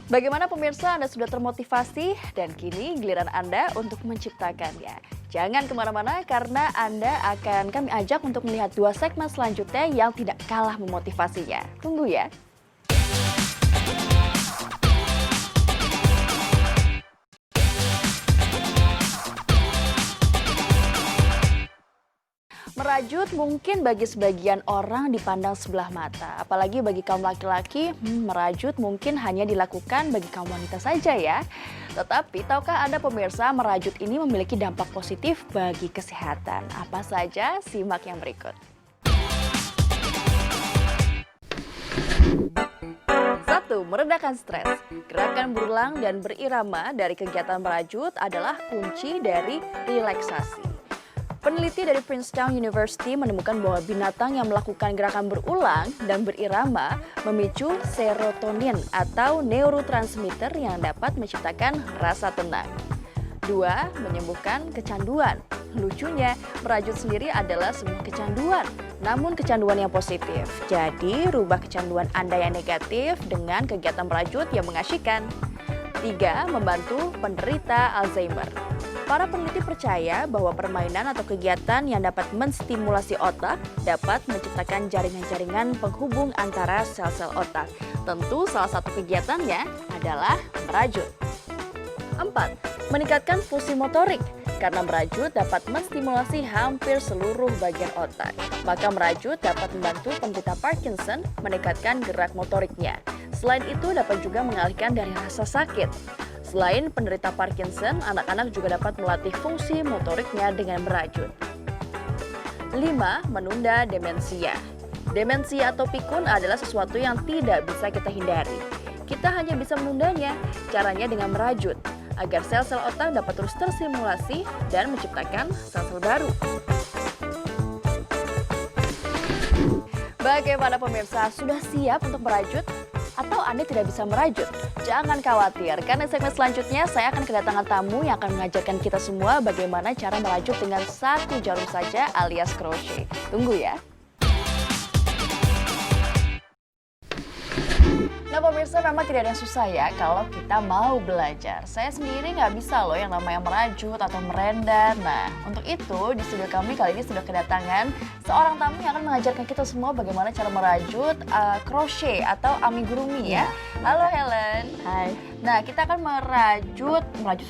Bagaimana pemirsa, Anda sudah termotivasi dan kini giliran Anda untuk menciptakannya. Jangan kemana-mana karena kami ajak untuk melihat dua segmen selanjutnya yang tidak kalah memotivasinya. Tunggu ya. Merajut mungkin bagi sebagian orang dipandang sebelah mata. Apalagi bagi kaum laki-laki, merajut mungkin hanya dilakukan bagi kaum wanita saja ya. Tetapi tahukah Anda pemirsa, merajut ini memiliki dampak positif bagi kesehatan. Apa saja? Simak yang berikut. Satu, meredakan stres. Gerakan berulang dan berirama dari kegiatan merajut adalah kunci dari relaksasi. Peneliti dari Princeton University menemukan bahwa binatang yang melakukan gerakan berulang dan berirama memicu serotonin atau neurotransmitter yang dapat menciptakan rasa tenang. 2. Menyembuhkan kecanduan. Lucunya, merajut sendiri adalah sebuah kecanduan, namun kecanduan yang positif. Jadi, rubah kecanduan Anda yang negatif dengan kegiatan merajut yang mengasyikkan. 3. Membantu penderita Alzheimer. Para peneliti percaya bahwa permainan atau kegiatan yang dapat menstimulasi otak dapat menciptakan jaringan-jaringan penghubung antara sel-sel otak. Tentu salah satu kegiatannya adalah merajut. 4. Meningkatkan fungsi motorik. Karena merajut dapat menstimulasi hampir seluruh bagian otak. Maka merajut dapat membantu penderita Parkinson meningkatkan gerak motoriknya. Selain itu dapat juga mengalihkan dari rasa sakit. Selain penderita Parkinson, anak-anak juga dapat melatih fungsi motoriknya dengan merajut. 5. Menunda demensia. Demensia atau pikun adalah sesuatu yang tidak bisa kita hindari. Kita hanya bisa menundanya, caranya dengan merajut, agar sel-sel otak dapat terus tersimulasi dan menciptakan sel-sel baru. Bagaimana pemirsa, sudah siap untuk merajut? Atau Anda tidak bisa merajut? Jangan khawatir, karena segmen selanjutnya saya akan kedatangan tamu yang akan mengajarkan kita semua bagaimana cara merajut dengan satu jarum saja alias crochet. Tunggu ya. Nah pemirsa, memang tidak ada yang susah ya kalau kita mau belajar. Saya sendiri nggak bisa loh yang namanya merajut atau merendat. Nah untuk itu di studio kami kali ini sudah kedatangan seorang tamu yang akan mengajarkan kita semua bagaimana cara merajut crochet atau amigurumi ya. Halo Helen. Hai. Nah kita akan merajut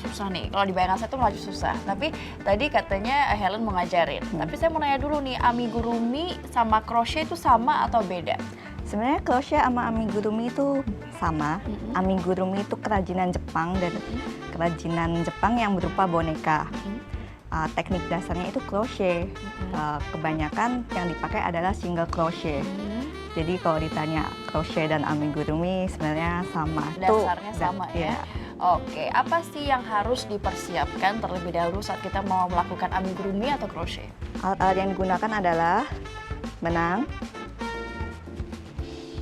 susah nih. Kalau di bayangan saya tuh merajut susah. Tapi tadi katanya Helen mau ngajarin. Tapi saya mau nanya dulu nih, amigurumi sama crochet itu sama atau beda? Sebenarnya crochet sama amigurumi itu sama. Amigurumi itu kerajinan Jepang dan kerajinan Jepang yang berupa boneka. Teknik dasarnya itu crochet. Kebanyakan yang dipakai adalah single crochet. Jadi kalau ditanya crochet dan amigurumi sebenarnya sama. Dasarnya sama ya. Oke, apa sih yang harus dipersiapkan terlebih dahulu saat kita mau melakukan amigurumi atau crochet? Alat-alat yang digunakan adalah benang,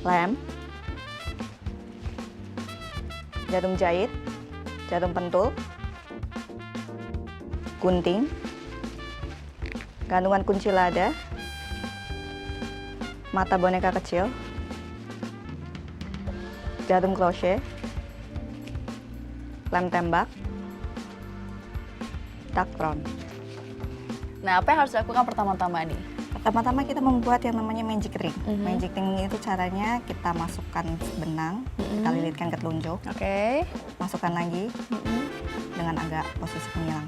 lem, jarum jahit, jarum pentul, gunting, gantungan kunci lada, mata boneka kecil, jarum crochet, lem tembak, dakron. Nah, apa yang harus dilakukan pertama-tama nih? Pertama-tama kita membuat yang namanya magic ring. Magic ring itu caranya kita masukkan benang, kita lilitkan ke telunjuk, masukkan lagi dengan agak posisi menyilang.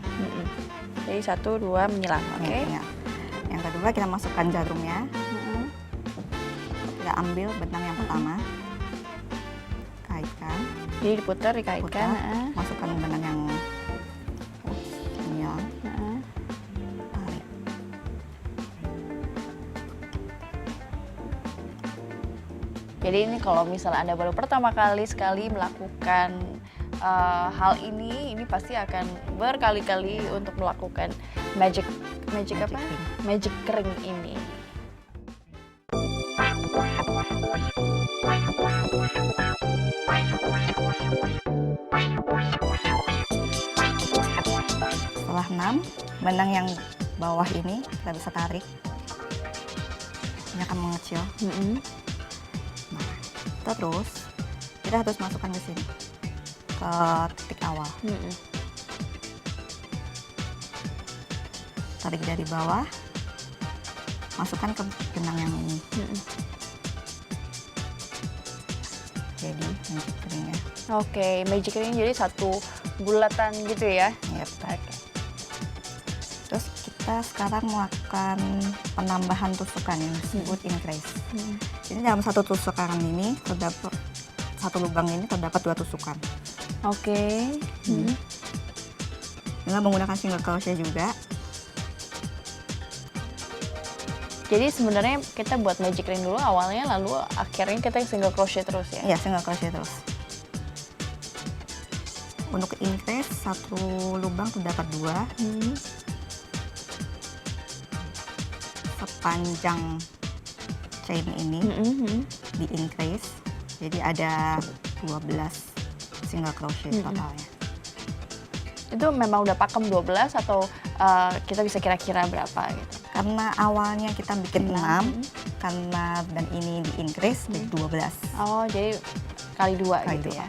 Jadi 1, 2 menyilang, Ya. Yang kedua kita masukkan jarumnya, kita ambil benang yang pertama, kaitkan. Jadi diputar, dikaitkan. Masukkan benang yang menyilang. Jadi ini kalau misalnya Anda baru pertama kali melakukan hal ini pasti akan berkali-kali untuk melakukan magic ring ini. Setelah 6, benang yang bawah ini kita bisa tarik. Ini akan mengecil. Nah, terus kita harus masukkan ke sini. ke titik awal. Tarik dari bawah, masukkan ke benang yang ini. Jadi magic ringnya. Oke, magic ring jadi satu bulatan gitu ya. Yep. Oke. Terus kita sekarang melakukan penambahan tusukan yang disebut increase. Jadi dalam satu tusukan ini terdapat satu lubang ini terdapat 2 tusukan. Oke. Dengan menggunakan single crochet juga. Jadi sebenarnya kita buat magic ring dulu awalnya, lalu akhirnya kita single crochet terus ya? Iya, single crochet terus. Untuk increase satu lubang terdapat 2. Sepanjang chain ini di increase, jadi ada 12 single crochet totalnya. Itu memang udah pakem 12 atau kita bisa kira-kira berapa gitu? Karena awalnya kita bikin 6, karena dan ini di increase jadi 12. Oh, jadi kali 2 Kali gitu 2. ya.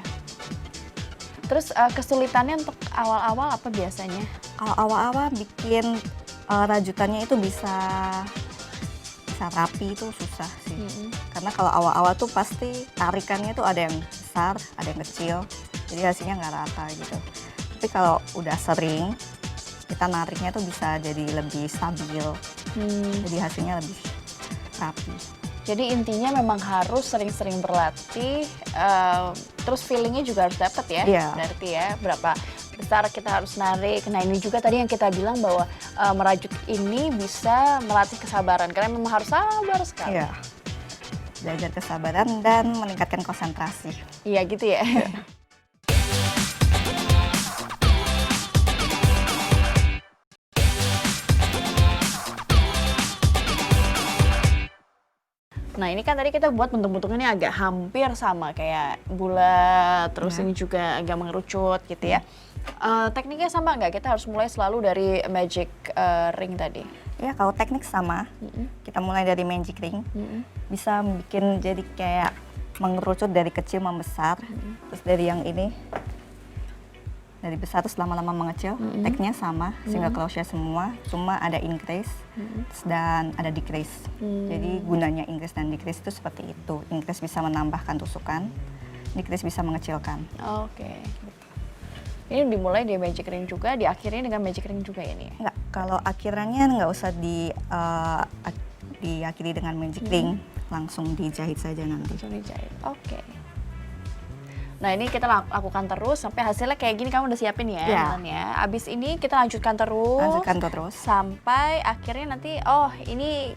Terus kesulitannya untuk awal-awal apa biasanya? Kalau awal-awal bikin rajutannya itu bisa rapi itu susah sih. Karena kalau awal-awal tuh pasti tarikannya tuh ada yang besar, ada yang kecil. Jadi hasilnya nggak rata gitu. Tapi kalau udah sering, kita nariknya tuh bisa jadi lebih stabil. Jadi hasilnya lebih rapi. Jadi intinya memang harus sering-sering berlatih, terus feelingnya juga harus dapat ya. Iya. Berarti ya berapa besar kita harus narik. Nah ini juga tadi yang kita bilang bahwa merajut ini bisa melatih kesabaran karena memang harus sabar sekali. Iya. Belajar kesabaran dan meningkatkan konsentrasi. Iya gitu ya. Nah ini kan tadi kita buat bentuk-bentuknya agak hampir sama kayak bulat, terus ini juga agak mengerucut gitu ya. Tekniknya sama nggak? Kita harus mulai selalu dari magic ring tadi. Ya kalau teknik sama, kita mulai dari magic ring, bisa bikin jadi kayak mengerucut dari kecil membesar, terus dari yang ini, dari besar terus lama-lama mengecil, tekniknya sama, single crochet semua, cuma ada increase dan ada decrease. Jadi gunanya increase dan decrease itu seperti itu. Increase bisa menambahkan tusukan, decrease bisa mengecilkan. Oke. Ini dimulai di magic ring juga, diakhiri dengan magic ring juga ini. Enggak, kalau akhirannya nggak usah diakhiri dengan magic ring, langsung dijahit saja nanti. Langsung dijahit. Oke. Nah ini kita lakukan terus sampai hasilnya kayak gini, kamu udah siapin ya? Ya. Abis ini kita lanjutkan terus. Lanjutkan terus. Sampai akhirnya nanti, oh ini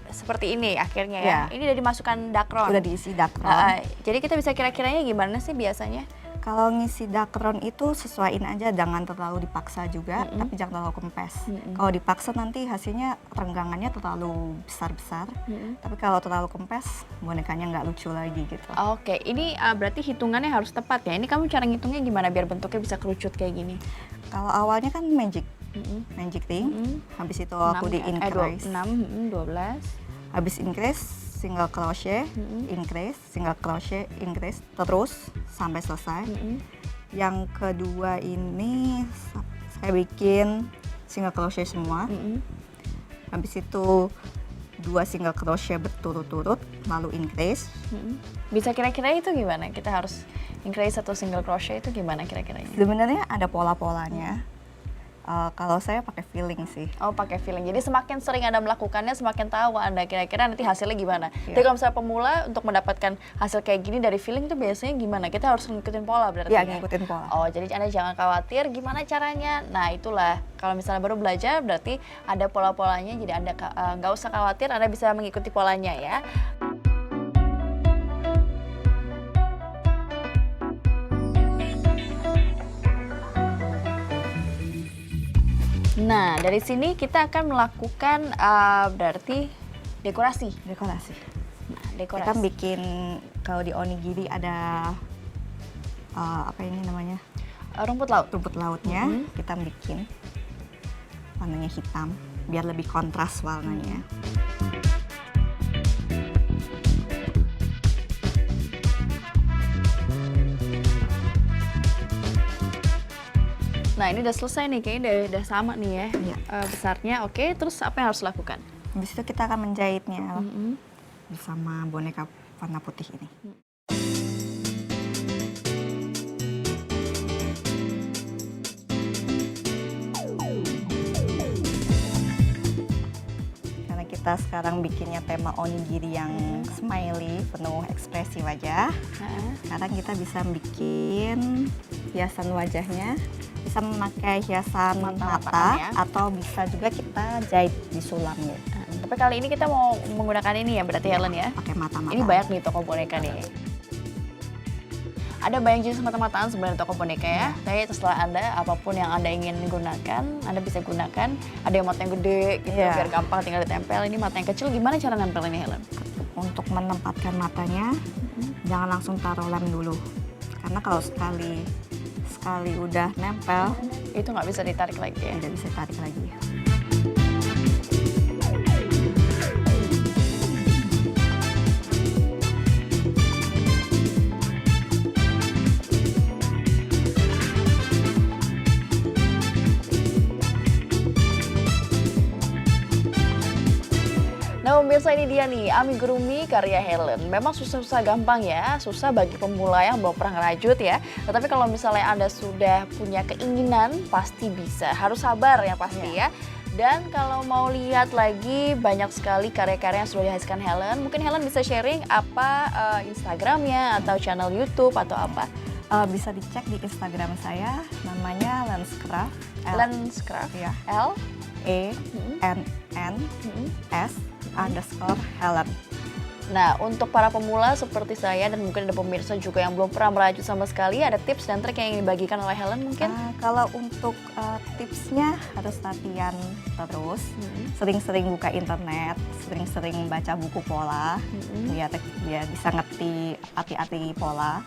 seperti ini akhirnya ya. Ini udah dimasukkan dakron. Udah diisi dakron. Jadi kita bisa kira-kiranya gimana sih biasanya? Kalau ngisi dakron itu sesuaiin aja, jangan terlalu dipaksa juga, tapi jangan terlalu kempes. Kalau dipaksa nanti hasilnya renggangannya terlalu besar-besar, tapi kalau terlalu kempes bonekanya nggak lucu lagi gitu. Oke, ini berarti hitungannya harus tepat ya. Ini kamu cara ngitungnya gimana biar bentuknya bisa kerucut kayak gini? Kalau awalnya kan magic ring, habis itu aku di increase. 6, 12. Habis increase, single crochet, increase, single crochet, increase, terus sampai selesai. Yang kedua ini saya bikin single crochet semua. Habis itu 2 single crochet berturut-turut, lalu increase. Bisa kira-kira itu gimana? Kita harus increase atau single crochet itu gimana kira-kiranya? Sebenarnya ada pola-polanya. Kalau saya pakai feeling sih. Oh, pakai feeling. Jadi semakin sering Anda melakukannya, semakin tahu Anda kira-kira nanti hasilnya gimana. Iya. Jadi kalau misalnya pemula untuk mendapatkan hasil kayak gini dari feeling itu biasanya gimana? Kita harus ngikutin pola berarti Iya, ya? ngikutin pola. Oh, jadi Anda jangan khawatir gimana caranya. Nah, itulah. Kalau misalnya baru belajar berarti ada pola-polanya, jadi Anda nggak usah khawatir, Anda bisa mengikuti polanya ya. Nah, dari sini kita akan melakukan berarti dekorasi. Dekorasi. Nah, dekorasi. Kita bikin, kalau di onigiri ada apa ini namanya? Rumput laut. Rumput lautnya, kita bikin warnanya hitam biar lebih kontras warnanya. Nah ini udah selesai nih, kayaknya udah sama nih ya. Iya. Besarnya, oke. Terus apa yang harus dilakukan? Habis itu kita akan menjahitnya Mm-mm. bersama boneka warna putih ini. Karena kita sekarang bikinnya tema onigiri yang smiley, penuh ekspresi wajah. Nah, Sekarang kita bisa bikin hiasan wajahnya, bisa memakai hiasan Mata-mataan mata ya. atau bisa juga kita jahit di sulangnya tapi kali ini kita mau menggunakan ini ya, berarti Helen ya. pakai mata-mata. Ini banyak nih toko boneka nih. Ada banyak jenis mata-mataan sebenarnya toko boneka ya. Tapi terserah Anda, apapun yang Anda ingin gunakan, Anda bisa gunakan. Ada yang mata yang gede gitu, Iya. biar gampang tinggal ditempel. Ini mata yang kecil, gimana cara nempel ini Helen? Untuk menempatkan matanya, jangan langsung taruh lem dulu. Karena kalau sekali udah nempel, Itu nggak bisa ditarik lagi ya. tidak bisa tarik lagi. Nah pemirsa, ini dia nih amigurumi karya Helen. Memang susah-susah gampang ya, susah bagi pemula yang belum pernah ngerajut ya. Tetapi kalau misalnya Anda sudah punya keinginan, pasti bisa. Harus sabar ya pasti ya. Dan kalau mau lihat lagi banyak sekali karya-karya yang sudah dihasilkan Helen, mungkin Helen bisa sharing apa Instagramnya atau channel YouTube atau apa? Bisa dicek di Instagram saya, namanya Lenscraft. Lenscraft, Ya, L, ENNS _ Helen. Nah, untuk para pemula seperti saya dan mungkin ada pemirsa juga yang belum pernah merajut sama sekali, ada tips dan trik yang ingin dibagikan oleh Helen mungkin? Kalau untuk tipsnya harus latihan terus, sering-sering buka internet, sering-sering baca buku pola, biar bisa ngerti arti-arti pola.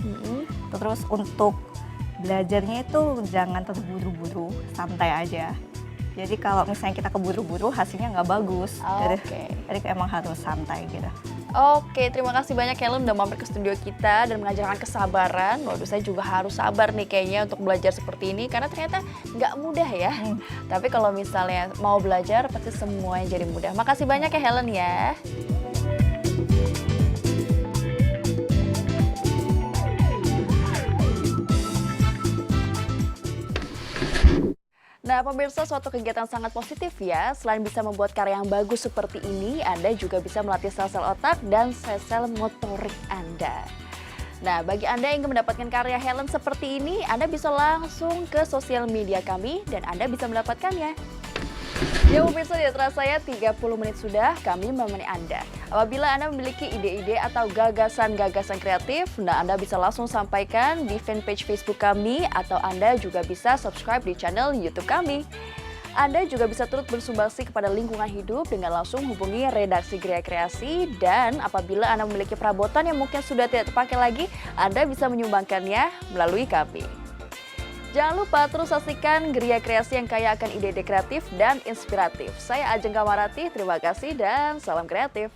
Terus untuk belajarnya itu jangan terburu-buru, santai aja. Jadi kalau misalnya kita keburu-buru hasilnya nggak bagus. Oke. Jadi emang harus santai gitu. Oke, terima kasih banyak Helen udah mampir ke studio kita dan mengajarkan kesabaran. Waduh, saya juga harus sabar nih kayaknya untuk belajar seperti ini karena ternyata nggak mudah ya. Tapi kalau misalnya mau belajar pasti semuanya jadi mudah. Makasih banyak ya Helen ya. Nah, pemirsa, suatu kegiatan sangat positif ya. Selain bisa membuat karya yang bagus seperti ini, Anda juga bisa melatih sel-sel otak dan sel-sel motorik Anda. Nah, bagi Anda yang ingin mendapatkan karya Helen seperti ini, Anda bisa langsung ke sosial media kami dan Anda bisa mendapatkannya. Ya pemirsa, di atas saya 30 menit sudah kami menemani Anda. Apabila Anda memiliki ide-ide atau gagasan-gagasan kreatif, nah Anda bisa langsung sampaikan di fanpage Facebook kami atau Anda juga bisa subscribe di channel YouTube kami. Anda juga bisa turut bersumbangsi kepada lingkungan hidup dengan langsung hubungi redaksi Gria Kreasi, dan apabila Anda memiliki perabotan yang mungkin sudah tidak terpakai lagi, Anda bisa menyumbangkannya melalui kami. Jangan lupa terus saksikan Gria Kreasi yang kaya akan ide-ide kreatif dan inspiratif. Saya Ajeng Kamarati, terima kasih dan salam kreatif.